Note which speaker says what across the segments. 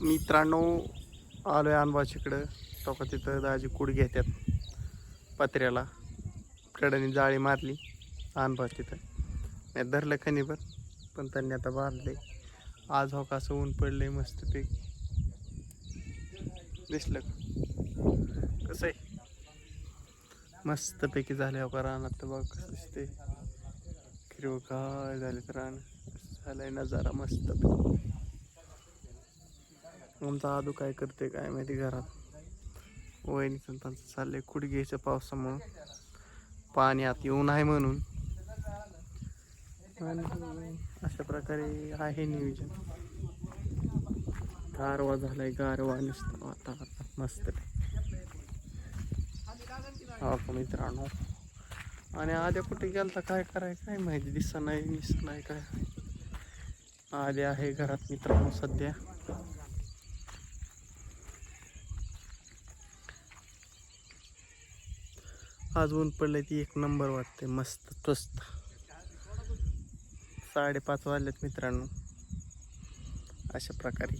Speaker 1: मित्रांनो, आलोय अनबाशीकडं. तो तिथं दाजी कुड घेतात पत्र्याला. कडेने जाळी मारली अनबाज तिथं. मी धरलं खणीभर, पण त्यांनी आता बांधले. आज हो कसं ऊन पडलंय मस्तपैकी. दिसलं कसं आहे? मस्तपैकी झाले हो का रानात. तर बघ कसं दिसते, हिरवगार झाले तर रान. झालाय नजारा मस्त. आमचा आदू काय करते काय माहिती घरात. वहिनीचं त्यांचं चाललंय कुठे घ्यायचं पावसामुळं. पाणी आत येऊ नये म्हणून. आणि अशा प्रकारे आहे नियोजन. गारवा झालाय, गारवा नुसतं वातावरण मस्त. हो का मित्रांनो. आणि आद्या कुठे गेलता काय कराय काय माहिती, दिसत नाही काय. आद्या आहे घरात मित्रांनो सध्या. आज ऊन पडलंय ती एक नंबर वाटते, मस्त स्वस्त. 5:30 वाजलेत मित्रांनो. अशा प्रकारे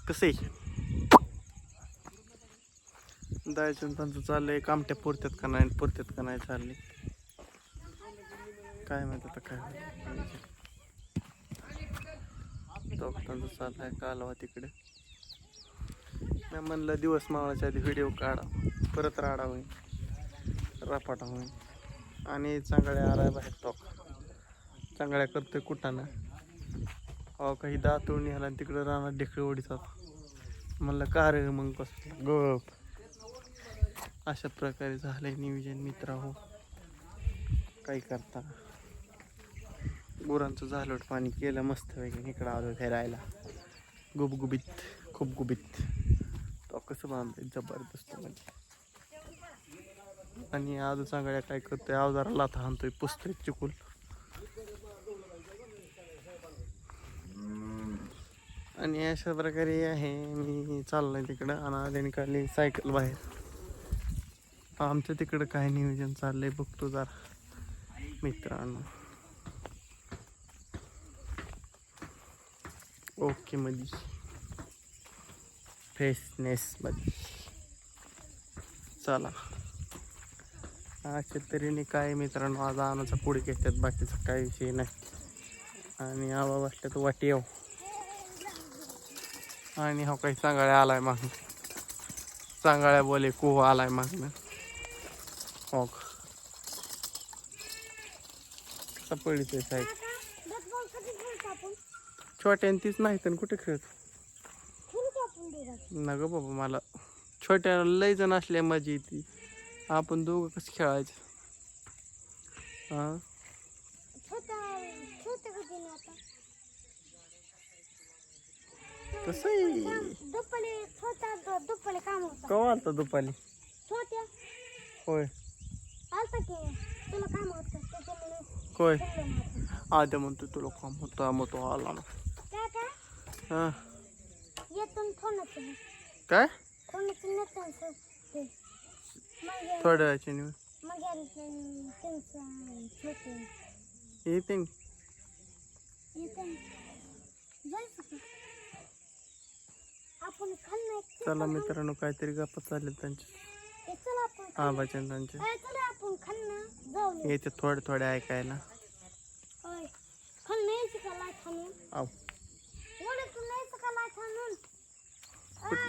Speaker 1: कसं आहे जायचं त्यांचं चाललंय. कामट्या पुरत्यात का नाही चालले काय माहिती आता काय. तो त्यांचं चाललाय कालवा तिकडे. मी म्हणलं दिवस मावळाच्या आधी व्हिडिओ काढा, परत राडा होईल, रपाटा होईल. आणि चांगल्या आलाय बाहेर. तो चांगल्या करतोय कुठाना. अहो काही दातून ह्याला तिकडे रानात ढेकळे ओढीतात. म्हणलं का रे मग कसं गप. अशा प्रकारे झालंय नियोजन मित्र. हो काही करता. गुरांचं झालट पाणी केलं मस्त वगैरे. इकडं आलो फिरायला गुबगुबीत खूप गुबीत. तो कसं बांधतंय जबरदस्त म्हणजे. आणि आज चांगल्या काय करतोय, अवजारा लाथा हाणतोय, पुसतोय चिकूल. आणि अशा प्रकारे आहे. मी चाललोय तिकडं आणि आल्याने काढली सायकल बाहेर. आमच्या तिकडं काय नियोजन चाललंय बघतो जरा मित्रांनो. ओके मध्ये फ्रेशनेस मध्ये चला. अशा तऱ्हेने काय मित्रांनो आज आणाचा पुढे घेतात, बाकीचा काही विषय नाही. आणि आवा वाटलं तर वाटी येऊ. आणि हा काही चांगल्या आलाय मागणं. चांगल्या बोले कुह आलाय मागणं. हो कसा पडितोय साहेब. छोट्यान तीच नाही तर कुठे खेळत ना ग बाबा. मला छोट्या लय जण असल्या मजा येते. आपण दोघं कसं खेळायचं. हा कसं कवा आलता दुपारी. होय होय. आद्या म्हणतो तुला काम होता, मग तो आला ना. हा काय थोड्या वेळाची येते. चला मित्रांनो काहीतरी गप्पा चालले त्यांचे. आबाच्या त्यांचे येते थोडे ऐकायला.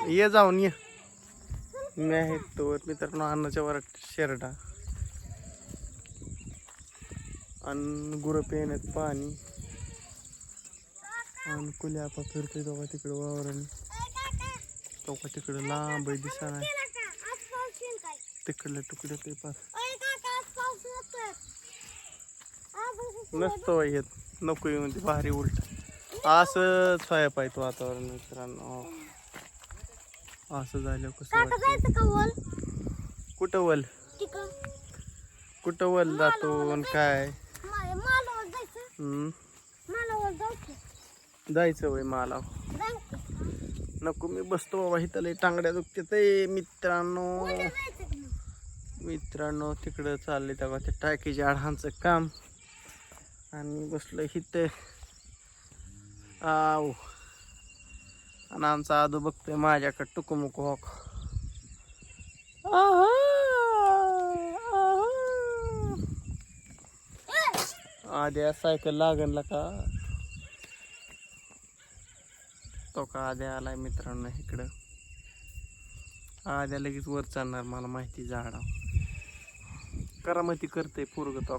Speaker 1: ये जाऊन ये. मी आहे तो मित्रांनो अन्नाच्या वर शेरडा आणि गुरं पिण्यात पाणी. आणि कुल्या आपा फिरतोय दोघा तिकडे वावराने. चौका तिकडे लांब दिसा नाही. तिकडले तुकडे ते पास नसतो येत. नको येऊन ते भारी उलट असंच व्हाय पाहिजे वातावरण मित्रांनो. असं झालं कसं कुठं वल कुठं वल जातो काय. जायचं वय मला नको. मी बसतो बाबा इथं लय टांगड्या दुखते ते मित्रांनो. मित्रांनो तिकडं चालले तेव्हा ते टाकीच्या आडांचं काम आणि बसलं इथं आव आणि आमचा आदू बघतोय माझ्याकडे टुकुमुकू हॉक आद्या सायकल लागणला का तो का आद्या आलाय मित्रांनो इकडं आद्या लगेच वर चालणार मला माहिती झाडा करामती करते पोरग तो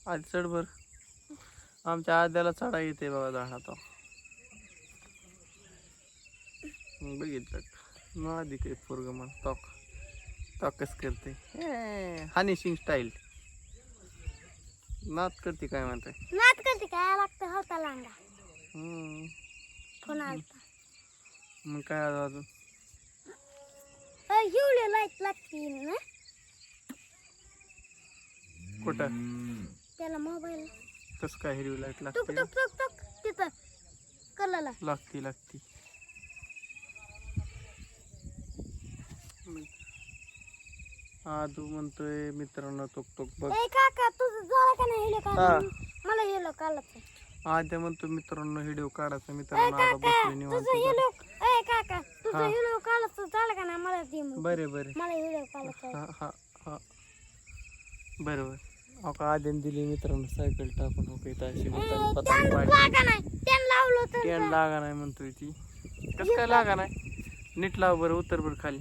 Speaker 1: आधी चढ बर आमच्या आद्याला चढा येते बाबा झाडा तो बघितलं मग आधी काही पोरग मला तो तॉकच करते हनीसिंग स्टाईल नात करते काय म्हणताय
Speaker 2: नात करते काय लागतं होता लांगा फोन आलता
Speaker 1: मग काय अजून
Speaker 2: एवढे लाईट लागते ना
Speaker 1: कुठं
Speaker 2: त्याला मोबाईल
Speaker 1: कसं काय हिरवी लाईट
Speaker 2: टुक
Speaker 1: लागते
Speaker 2: टुक टुक टुक तिथं कलला
Speaker 1: लागती आदू म्हणतोय मित्रांनो टोक टोक बघ
Speaker 2: ए काका तुझं झालं का नाही हेलो
Speaker 1: हा.
Speaker 2: मला हेलो काढलं
Speaker 1: आद्या म्हणतो मित्रांनो व्हिडिओ काढायचा
Speaker 2: ए
Speaker 1: मित्रांनो आता
Speaker 2: काका
Speaker 1: बसले निवांत
Speaker 2: तुझं हेलो ए काका तुझं
Speaker 1: हा.
Speaker 2: हेलो काढलं झालं का नाही मला दे मग
Speaker 1: बरे बरे
Speaker 2: मला हेलो काढलं
Speaker 1: हा हा हा बरोबर अहो का आद्याने दिली मित्रांनो सायकल टाकून हो काही अशी म्हणताना पतंग पाडली
Speaker 2: लागा नाही त्यानं लावलं तर
Speaker 1: टेन लागा नाही म्हणतोय ती कसं काय लागा नाही नीट लाव बरं उतर बरं खाली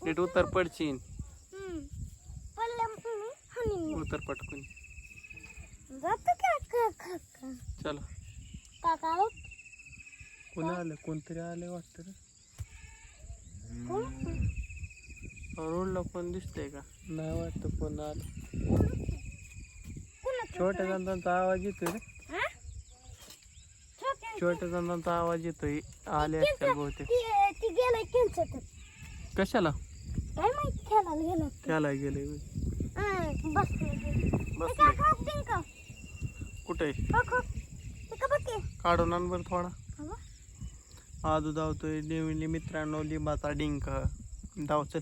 Speaker 1: नीट उतर पडशीन उतर पटकून
Speaker 2: जातो का काका
Speaker 1: चला
Speaker 2: काका
Speaker 1: कोणी आलं कोणतरी आलंय वाटतं रे रोडला कोण दिसतंय का नाही वाटतं कोण आलं छोट्या जणांचा आवाज येतोय रे छोट्या जणांचा आवाज येतोय आले असतील बहुतेक
Speaker 2: ती गेलाय किंचत
Speaker 1: कशाला
Speaker 2: काय माहिती खेळायला गेलं
Speaker 1: त्याला गेले
Speaker 2: बस
Speaker 1: कुठे काढून आण बरं थोडा आजू धावतोय नेहमी मित्रांनो लिंबाचा डिंक धाव चल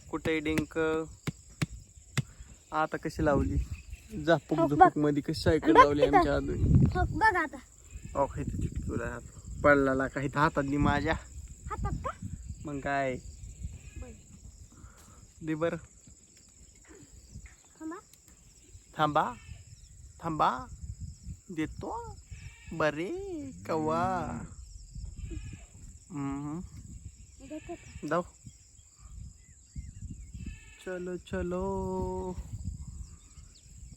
Speaker 1: कुठे डिंक आता कशी लावली झापूक झुपूक मध्ये कशी सायकल लावली आमच्या आजू
Speaker 2: बघ आता
Speaker 1: ओके चिटकूला पडला काही हातात माझ्या
Speaker 2: हातात का
Speaker 1: मग काय दे बर थांबा थांबा देतो बरे कवा जाऊ चलो चलो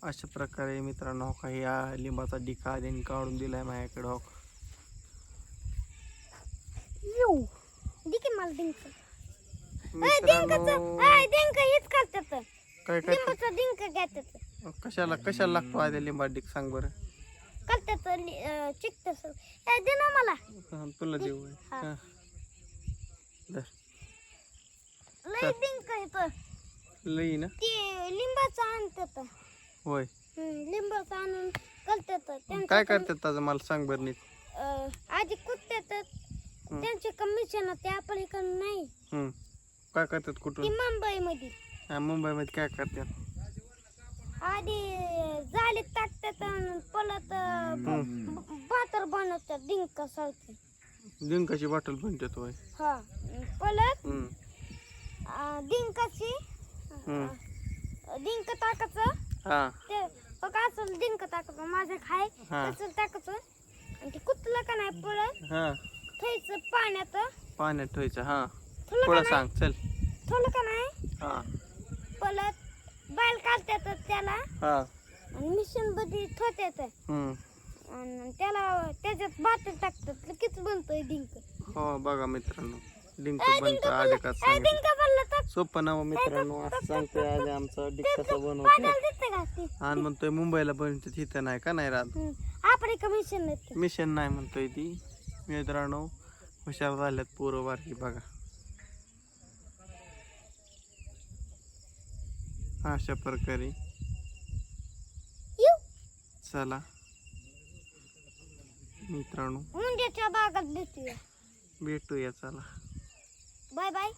Speaker 1: अशा प्रकारे मित्रांनो काही या लिंबाचा डिका त्यांनी काढून दिलाय माझ्याकडे हो
Speaker 2: मला डिंक
Speaker 1: मित्रांनो
Speaker 2: हेच करतात
Speaker 1: काय काय
Speaker 2: लिंबाचा डिंक घेतात
Speaker 1: कशाला कशाला लागतो आधी लिंबा डिक सांग बरं
Speaker 2: करतात चिकट दे ना मला
Speaker 1: तुला देऊ
Speaker 2: हा.
Speaker 1: हा. धर.
Speaker 2: लय डिंक येतं
Speaker 1: लई ना
Speaker 2: ते लिंबाचं आणतात
Speaker 1: होय
Speaker 2: लिंबाचं आणून करतात
Speaker 1: काय करतात त्याचं मला सांग बरं नीट
Speaker 2: आधी कुठतात त्यांचे कमिशन ते आपल्या इकडं नाही
Speaker 1: काय करतात
Speaker 2: ती
Speaker 1: कुठून
Speaker 2: मुंबई मध्ये
Speaker 1: हा, मुंबईमध्ये काय करतात
Speaker 2: आधी जाळीत टाकतात आणि परत बातर बनवतात डिंक सारखे
Speaker 1: डिंकाची बॉटल बनतात होय
Speaker 2: हा परत डिंकाची डिंक टाकायचं
Speaker 1: हा
Speaker 2: ते बघ असं डिंक टाकायचं माझं खाय
Speaker 1: हा.
Speaker 2: तसं टाकायचं आणि ते कुठलं का नाही परत
Speaker 1: हा
Speaker 2: ठेवायचं पाण्यात
Speaker 1: पाण्यात ठेवायचं हा
Speaker 2: थोडं
Speaker 1: थोडं
Speaker 2: का
Speaker 1: सांग चल
Speaker 2: थोडं का नाही
Speaker 1: हा
Speaker 2: परत बाहेर काढतात त्याला
Speaker 1: हा
Speaker 2: आणि मिशन मध्ये ठेवतात आणि त्याला त्याच्यात बाटर टाकतात लगेच बनतोय डिंक
Speaker 1: हो बघा मित्रांनो डिंक बनतं आधी का सांगितलं
Speaker 2: डिंक बनलं तर
Speaker 1: सोपं नाव मित्रांनो असं सांगतोय आधी आमचं डिंक कसं बनवतो
Speaker 2: पाण्याला दिसतं का ते
Speaker 1: आणि म्हणतोय मुंबईला बनवतात इथं नाही का नाही राहत
Speaker 2: आपण एका मिशन येते
Speaker 1: मिशन नाही म्हणतोय ती मित्रांनो हुशार झाल्यात पोरं बारकी बघा अशा प्रकारे चला मित्रांनो
Speaker 2: मुंड्याच्या बागात भेटूया
Speaker 1: भेटूया चला
Speaker 2: बाय बाय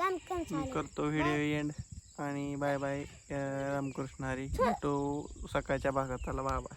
Speaker 2: लहानकण चालेल.
Speaker 1: करतो व्हिडिओ एंड आणि बाय बाय. रामकृष्ण हरी. भेटू सकाळच्या भागात. चला बाबा.